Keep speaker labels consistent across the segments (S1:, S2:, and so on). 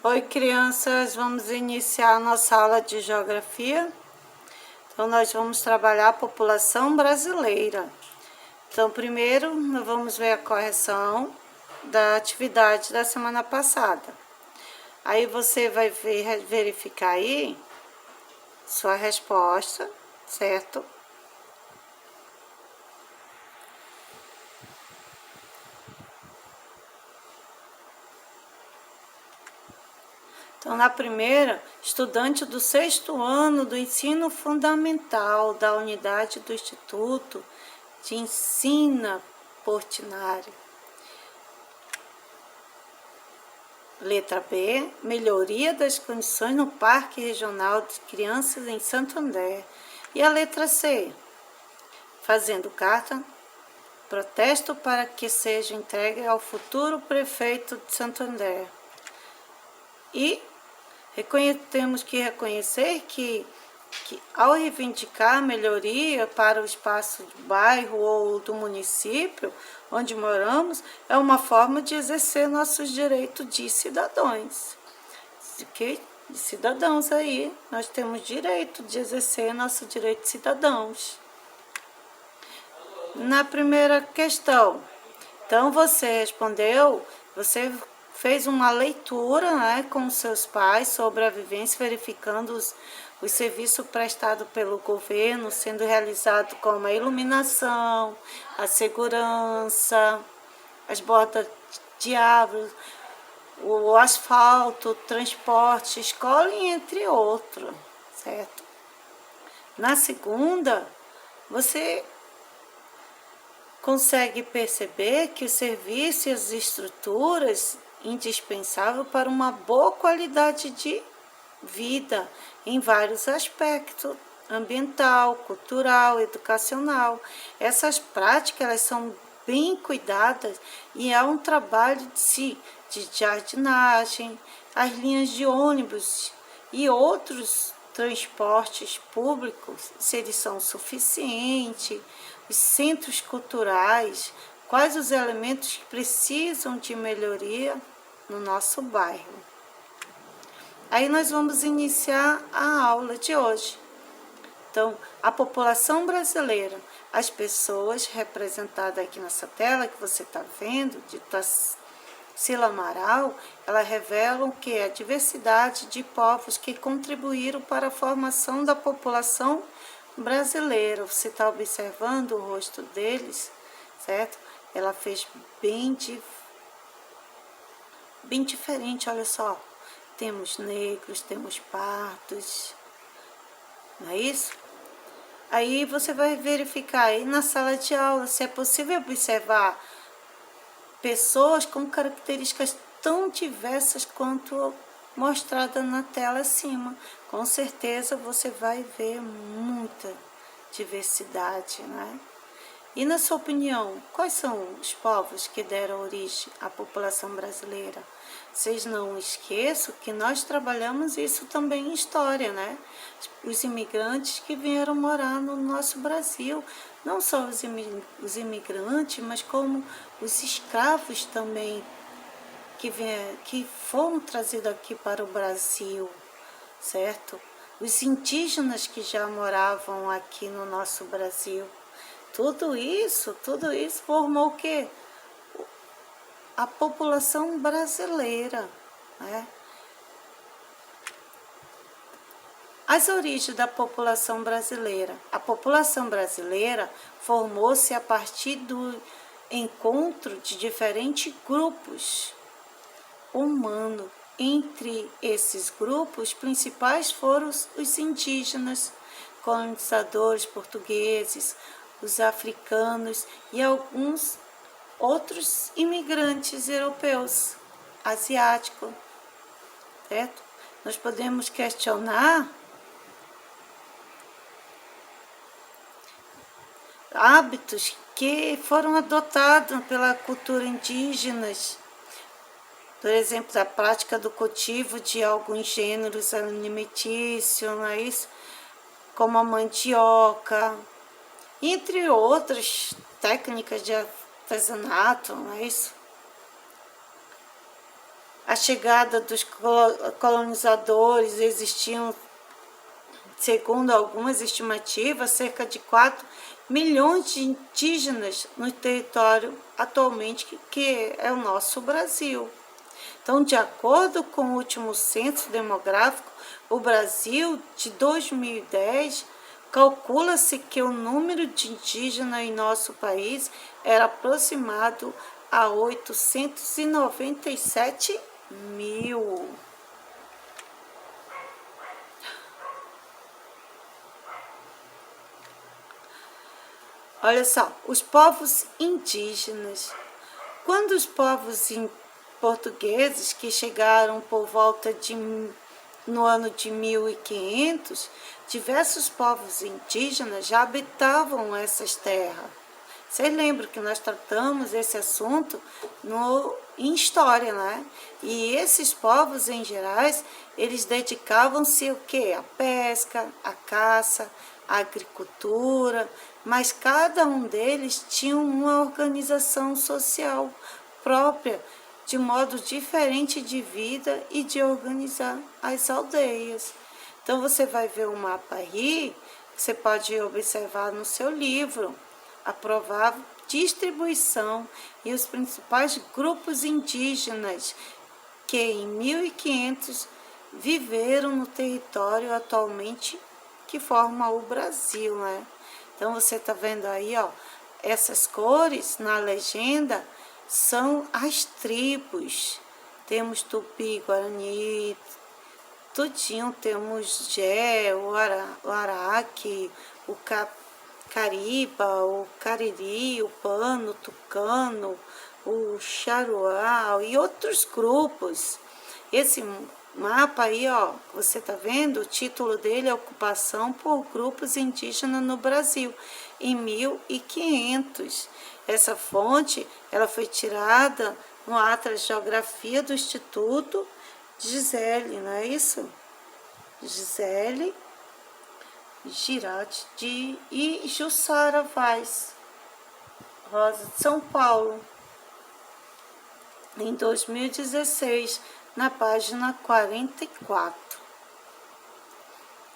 S1: Oi, crianças, vamos iniciar a nossa aula de geografia. Então, nós vamos trabalhar a população brasileira. Então, primeiro, nós vamos ver a correção da atividade da semana passada. Aí, você vai verificar aí sua resposta, certo? Então, na primeira, estudante do 6º ano do ensino fundamental da unidade do Instituto de Ensino Portinari. Letra B, melhoria das condições no Parque Regional de Crianças em Santo André. E a letra C, fazendo carta, protesto para que seja entregue ao futuro prefeito de Santo André. E temos que reconhecer que ao reivindicar a melhoria para o espaço do bairro ou do município onde moramos, é uma forma de exercer nossos direitos de cidadãos. De cidadãos aí, nós temos direito de exercer nosso direito de cidadãos. Na primeira questão, então você respondeu, você fez uma leitura, né, com seus pais sobre a vivência, verificando os serviços prestados pelo governo, sendo realizado como a iluminação, a segurança, as bordas de árvores, o asfalto, o transporte, escola, entre outros, certo? Na segunda, você consegue perceber que os serviços e as estruturas indispensáveis para uma boa qualidade de vida em vários aspectos, ambiental, cultural, educacional. Essas práticas elas são bem cuidadas e há um trabalho de jardinagem, as linhas de ônibus e outros transportes públicos, se eles são suficientes, os centros culturais, quais os elementos que precisam de melhoria no nosso bairro. Aí nós vamos iniciar a aula de hoje. Então, a população brasileira, as pessoas representadas aqui nessa tela que você está vendo, de Tarsila Amaral, ela revelam que a diversidade de povos que contribuíram para a formação da população brasileira. Você está observando o rosto deles, certo? Ela fez bem diferente, olha só. Temos negros, temos pardos, não é isso? Aí você vai verificar aí na sala de aula se é possível observar pessoas com características tão diversas quanto mostrada na tela acima. Com certeza você vai ver muita diversidade, né? E na sua opinião, quais são os povos que deram origem à população brasileira? Vocês não esqueçam que nós trabalhamos isso também em história, né? Os imigrantes que vieram morar no nosso Brasil, não só os imigrantes, mas como os escravos também que foram trazidos aqui para o Brasil, certo? Os indígenas que já moravam aqui no nosso Brasil. Tudo isso formou o quê? A população brasileira, né? As origens da população brasileira. A população brasileira formou-se a partir do encontro de diferentes grupos humanos. Entre esses grupos principais foram os indígenas, colonizadores portugueses, os africanos e alguns outros imigrantes europeus, asiáticos, certo? Nós podemos questionar hábitos que foram adotados pela cultura indígena, por exemplo, a prática do cultivo de alguns gêneros alimentícios, não é isso? Como a mandioca, entre outras técnicas de artesanato, não é isso? a chegada dos colonizadores, existiam, segundo algumas estimativas, cerca de 4 milhões de indígenas no território atualmente que é o nosso Brasil. Então, de acordo com o último censo demográfico, o Brasil de 2010, calcula-se que o número de indígenas em nosso país era aproximado a 897 mil. Olha só, os povos indígenas. Quando os povos portugueses que chegaram por volta de no ano de 1500, diversos povos indígenas já habitavam essas terras. Vocês lembram que nós tratamos esse assunto em história, né? E esses povos, em gerais, eles dedicavam-se o quê? A pesca, a caça, a agricultura, mas cada um deles tinha uma organização social própria, de modo diferente de vida e de organizar as aldeias. Então, você vai ver o mapa aí, você pode observar no seu livro a provável distribuição e os principais grupos indígenas que em 1500 viveram no território atualmente que forma o Brasil, né? Então, você está vendo aí, ó, essas cores na legenda são as tribos. Temos Tupi, Guarani, tudinho, temos Jé, o Araque, o Cariba, o Cariri, o Pano, o Tucano, o Charuá e outros grupos. Esse mapa aí, ó, você tá vendo? O título dele é Ocupação por Grupos Indígenas no Brasil, em 1500. Essa fonte, ela foi tirada no Atlas Geografia do Instituto Gisele, não é isso? Gisele Girardi e Jussara Vaz Rosa de São Paulo, em 2016, na página 44.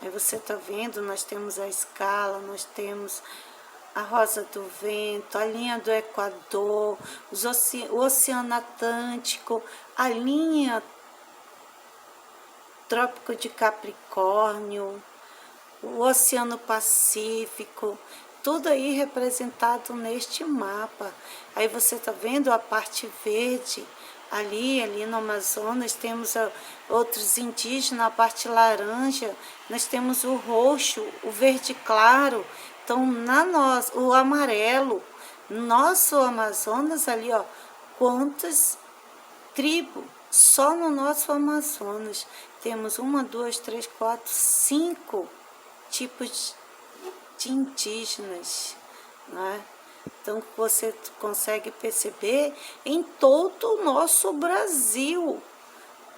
S1: Aí você tá vendo, nós temos a escala, nós temos a rosa do vento, a linha do Equador, o Oceano Atlântico, a linha Trópico de Capricórnio, o Oceano Pacífico, tudo aí representado neste mapa. Aí você tá vendo a parte verde, ali no Amazonas temos outros indígenas, a parte laranja, nós temos o roxo, o verde claro, então o amarelo, nosso Amazonas ali, ó, quantas tribos, só no nosso Amazonas temos 1, 2, 3, 4, 5 tipos de indígenas, né? Então, você consegue perceber, em todo o nosso Brasil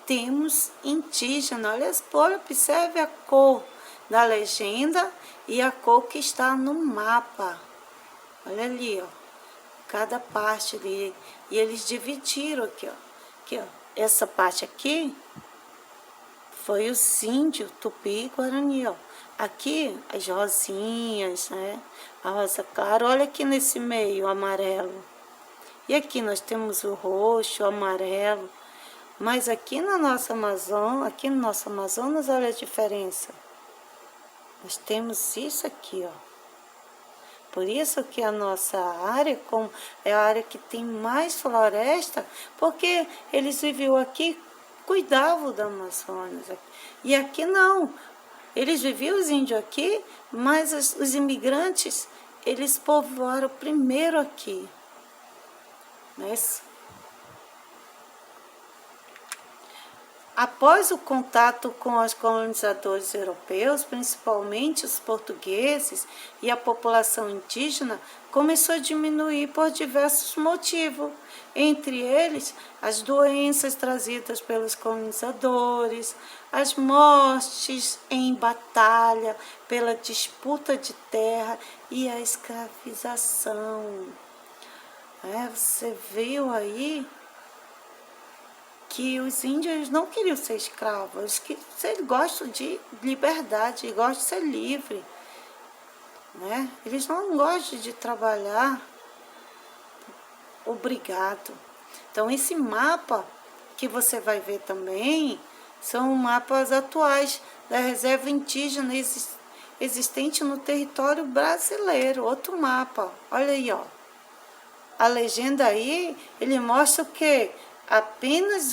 S1: temos indígena. Olha, observe a cor da legenda e a cor que está no mapa. Olha ali, ó, cada parte ali. E eles dividiram aqui, ó. Aqui, ó. Essa parte aqui foi os índios Tupi e Guarani, ó. Aqui as rosinhas, né? A rosa clara, olha aqui nesse meio, o amarelo. E aqui nós temos o roxo, o amarelo. Mas aqui na nossa Amazônia, aqui no nosso Amazonas, olha a diferença. Nós temos isso aqui, ó. Por isso que a nossa área é a área que tem mais floresta, porque eles viviam aqui, cuidavam da Amazônia. E aqui não. Eles viviam, os índios aqui, mas os imigrantes, eles povoaram primeiro aqui. Não é isso? Após o contato com os colonizadores europeus, principalmente os portugueses, e a população indígena começou a diminuir por diversos motivos, entre eles as doenças trazidas pelos colonizadores, as mortes em batalha pela disputa de terra e a escravização. Você viu aí que os índios não queriam ser escravos, eles gostam de liberdade, gostam de ser livre, né? Eles não gostam de trabalhar obrigado. Então, esse mapa que você vai ver também são mapas atuais da reserva indígena existente no território brasileiro. Outro mapa, olha aí, ó. A legenda aí, ele mostra o quê? Apenas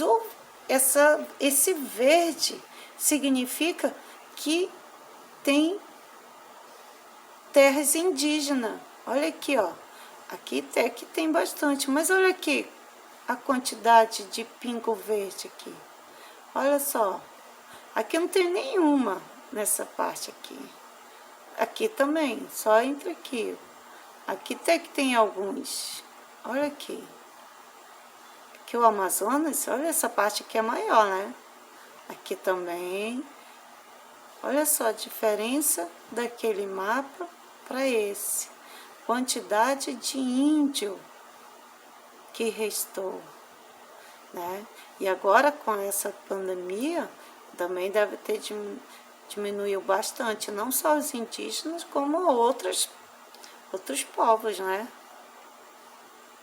S1: esse verde significa que tem terras indígenas. Olha aqui, ó. Aqui até que tem bastante, mas olha aqui a quantidade de pingo verde aqui. Olha só. Aqui não tem nenhuma nessa parte aqui. Aqui também, só entre aqui. Aqui até que tem alguns. Olha aqui. Aqui o Amazonas, olha essa parte aqui é maior, né? Aqui também. Olha só a diferença daquele mapa para esse. Quantidade de índio que restou, né? E agora com essa pandemia também deve ter diminuiu bastante, não só os indígenas, como outros povos, né?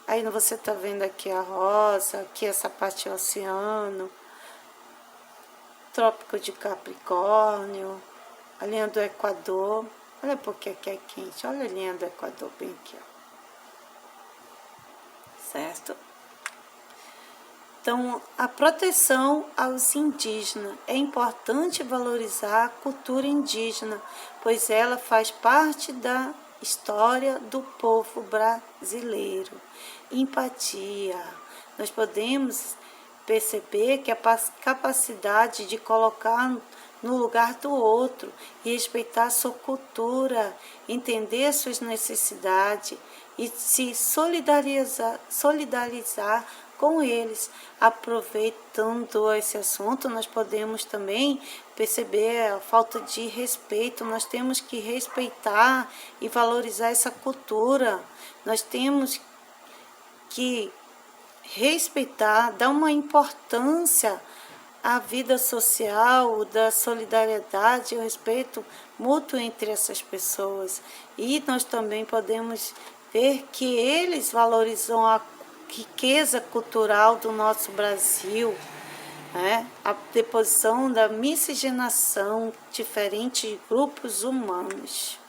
S1: Aí você tá vendo aqui a rosa, aqui essa parte do oceano, Trópico de Capricórnio, a linha do Equador. Olha porque aqui é quente, olha a linha do Equador bem aqui, ó. Certo? Então, a proteção aos indígenas. É importante valorizar a cultura indígena, pois ela faz parte da história do povo brasileiro. Empatia. Nós podemos perceber que a capacidade de colocar no lugar do outro, respeitar sua cultura, entender suas necessidades e se solidarizar com eles. Aproveitando esse assunto, nós podemos também perceber a falta de respeito. Nós temos que respeitar e valorizar essa cultura. Nós temos que respeitar, dar uma importância à vida social, da solidariedade e o respeito mútuo entre essas pessoas. E nós também podemos ver que eles valorizam a riqueza cultural do nosso Brasil, né? A deposição da miscigenação, diferentes grupos humanos.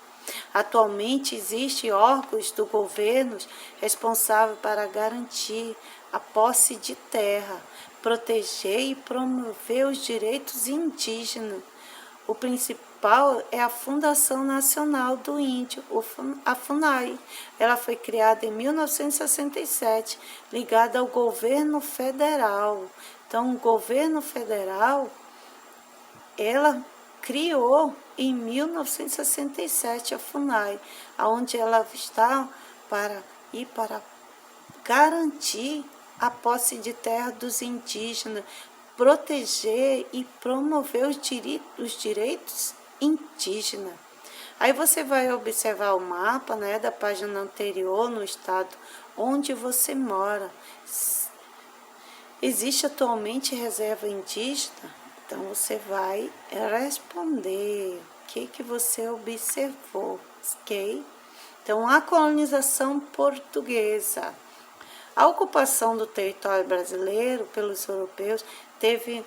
S1: Atualmente existem órgãos do governo responsáveis para garantir a posse de terra, proteger e promover os direitos indígenas. O principal é a Fundação Nacional do Índio, a FUNAI. Ela foi criada em 1967, ligada ao governo federal. Então, o governo federal, ela criou em 1967 a FUNAI, onde ela está para garantir a posse de terra dos indígenas, proteger e promover os direitos indígenas. Aí você vai observar o mapa, né, da página anterior, no estado onde você mora. Existe atualmente reserva indígena? Então você vai responder o que você observou, ok? Então, a colonização portuguesa. A ocupação do território brasileiro pelos europeus teve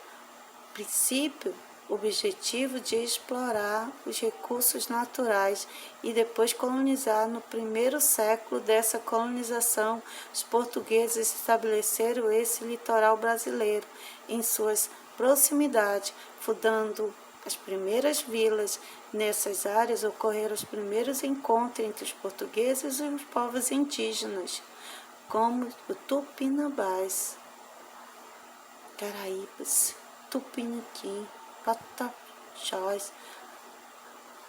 S1: princípio objetivo de explorar os recursos naturais e depois colonizar. No primeiro século dessa colonização, os portugueses estabeleceram esse litoral brasileiro em suas proximidades, fundando as primeiras vilas. Nessas áreas ocorreram os primeiros encontros entre os portugueses e os povos indígenas, como o Tupinambás, Caraíbas, Tupiniquim, Pataxós.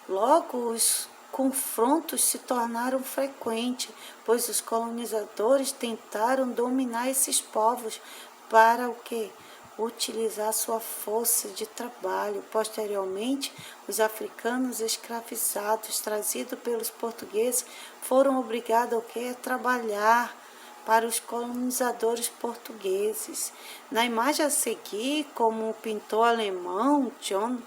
S1: Logo, os confrontos se tornaram frequentes, pois os colonizadores tentaram dominar esses povos para o quê? Utilizar sua força de trabalho. Posteriormente, os africanos escravizados, trazidos pelos portugueses, foram obrigados a trabalhar para os colonizadores portugueses. Na imagem a seguir, como o pintor alemão John,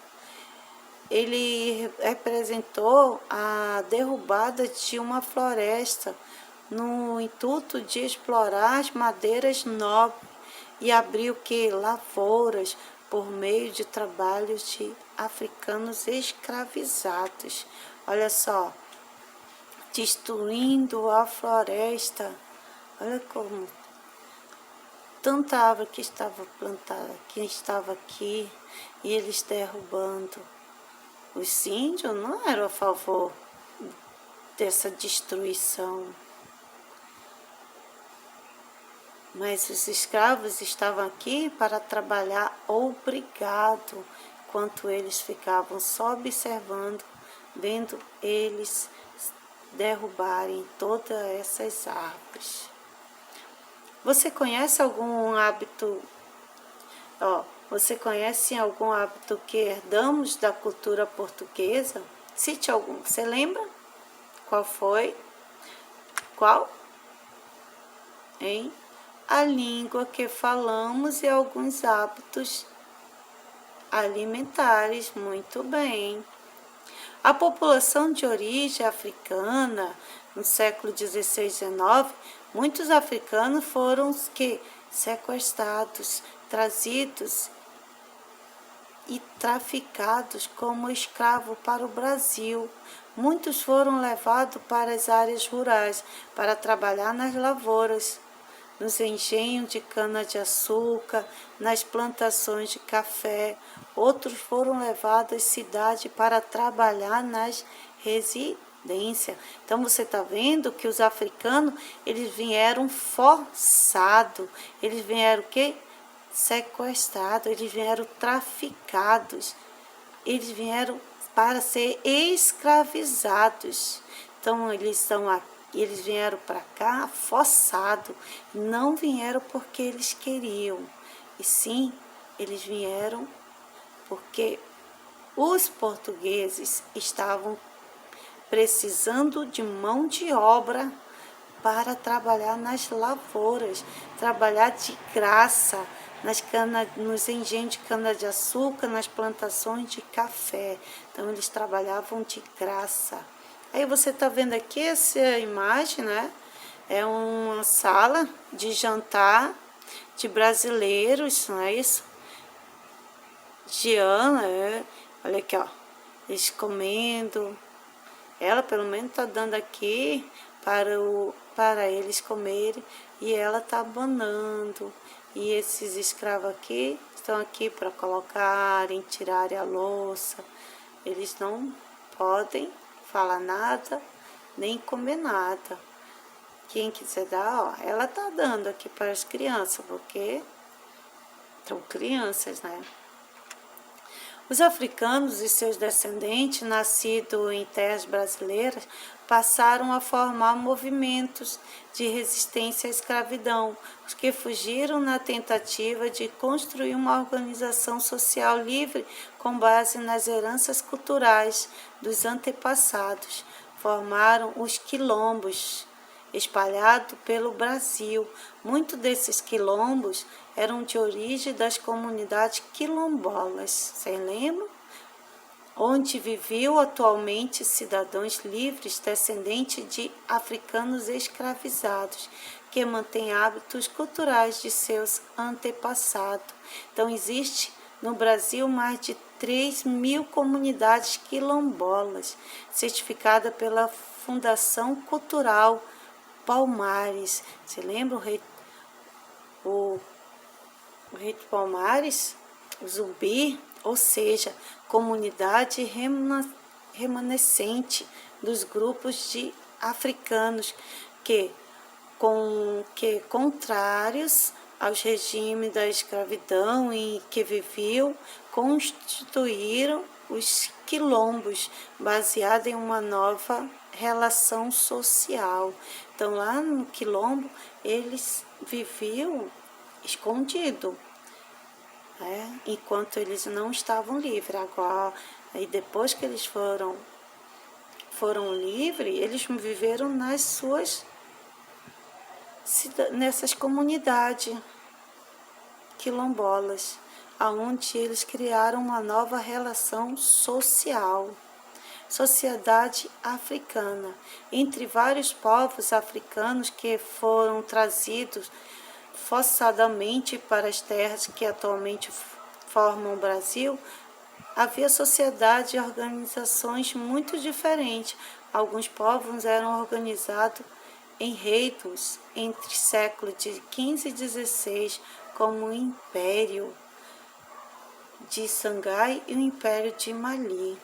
S1: ele representou a derrubada de uma floresta no intuito de explorar as madeiras nobres e abrir lavouras por meio de trabalhos de africanos escravizados. Olha só, destruindo a floresta. Olha como tanta árvore que estava plantada, que estava aqui, e eles derrubando. Os índios não eram a favor dessa destruição. Mas os escravos estavam aqui para trabalhar obrigado, enquanto eles ficavam só observando, vendo eles derrubarem todas essas árvores. Você conhece algum hábito? Você conhece algum hábito que herdamos da cultura portuguesa? Cite algum. Você lembra? Qual foi? Qual? Hein? A língua que falamos e alguns hábitos alimentares. Muito bem. A população de origem africana, no século XVI e XIX, muitos africanos foram sequestrados, trazidos e traficados como escravos para o Brasil. Muitos foram levados para as áreas rurais para trabalhar nas lavouras, nos engenhos de cana-de-açúcar, nas plantações de café. Outros foram levados às cidades para trabalhar nas residências. Então, você está vendo que os africanos, eles vieram forçados. Eles vieram o quê? Sequestrados, eles vieram traficados. Eles vieram para ser escravizados. Então, eles vieram para cá forçado, não vieram porque eles queriam, e sim, eles vieram porque os portugueses estavam precisando de mão de obra para trabalhar nas lavouras, trabalhar de graça, nos engenhos de cana-de-açúcar, nas plantações de café. Então, eles trabalhavam de graça. Aí você está vendo aqui essa imagem, né? É uma sala de jantar de brasileiros, não é isso? Diana, olha aqui, ó. Eles comendo. Ela, pelo menos, está dando aqui para eles comerem. E ela está abanando. E esses escravos aqui estão aqui para colocarem, tirarem a louça. Eles não podem falar nada, nem comer nada. Quem quiser dar, ela tá dando aqui para as crianças, porque são crianças, né? Os africanos e seus descendentes, nascidos em terras brasileiras, passaram a formar movimentos de resistência à escravidão, os que fugiram na tentativa de construir uma organização social livre com base nas heranças culturais dos antepassados. Formaram os quilombos, espalhados pelo Brasil. Muitos desses quilombos eram de origem das comunidades quilombolas, você lembra? Onde viviam atualmente cidadãos livres descendentes de africanos escravizados, que mantêm hábitos culturais de seus antepassados. Então, existe no Brasil mais de 3.000 comunidades quilombolas, certificadas pela Fundação Cultural Palmares. Você lembra o rei Palmares? O Zumbi, ou seja, comunidade remanescente dos grupos de africanos que contrários aos regimes da escravidão em que viviam, constituíram os quilombos, baseados em uma nova relação social. Então, lá no quilombo, eles viviam escondidos, enquanto eles não estavam livres. Agora, aí depois que eles foram livres, eles viveram nas suas nessas comunidades quilombolas, aonde eles criaram uma nova relação social, sociedade africana, entre vários povos africanos que foram trazidos forçadamente para as terras que atualmente formam o Brasil. Havia sociedade e organizações muito diferentes. Alguns povos eram organizados em reinos entre séculos de 15 e 16, como o Império de Sangai e o Império de Mali.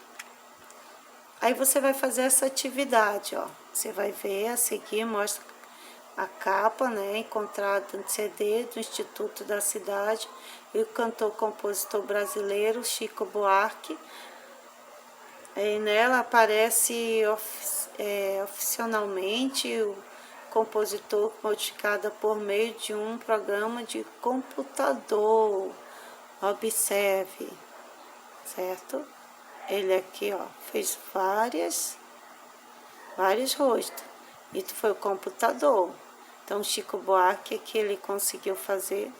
S1: Aí você vai fazer essa atividade, ó. Você vai ver a seguir, mostra a capa, né, encontrada no CD do Instituto da Cidade, e o cantor-compositor brasileiro Chico Buarque. E nela aparece oficialmente o compositor modificado por meio de um programa de computador. Observe, certo? Ele aqui, ó, fez vários rostos. Isso foi o computador. Então, Chico Buarque aqui ele conseguiu fazer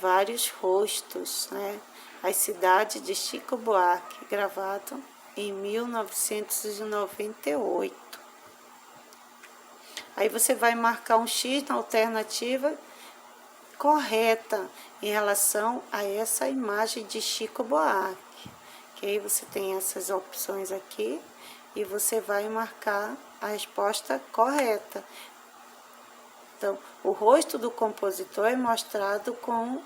S1: vários rostos, né? A Cidade de Chico Buarque, gravado em 1998. Aí você vai marcar um X na alternativa correta em relação a essa imagem de Chico Buarque. Que aí você tem essas opções aqui e você vai marcar a resposta correta. Então, o rosto do compositor é mostrado com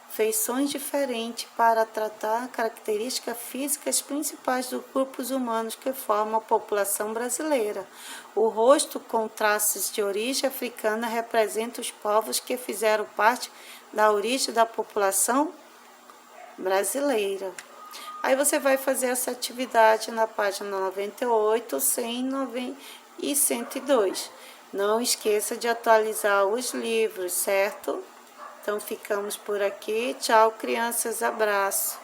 S1: feições diferentes para tratar características físicas principais dos grupos humanos que formam a população brasileira. O rosto com traços de origem africana representa os povos que fizeram parte da origem da população brasileira. Aí você vai fazer essa atividade na página 98, 100 e 102. Não esqueça de atualizar os livros, certo? Então, ficamos por aqui. Tchau, crianças. Abraço.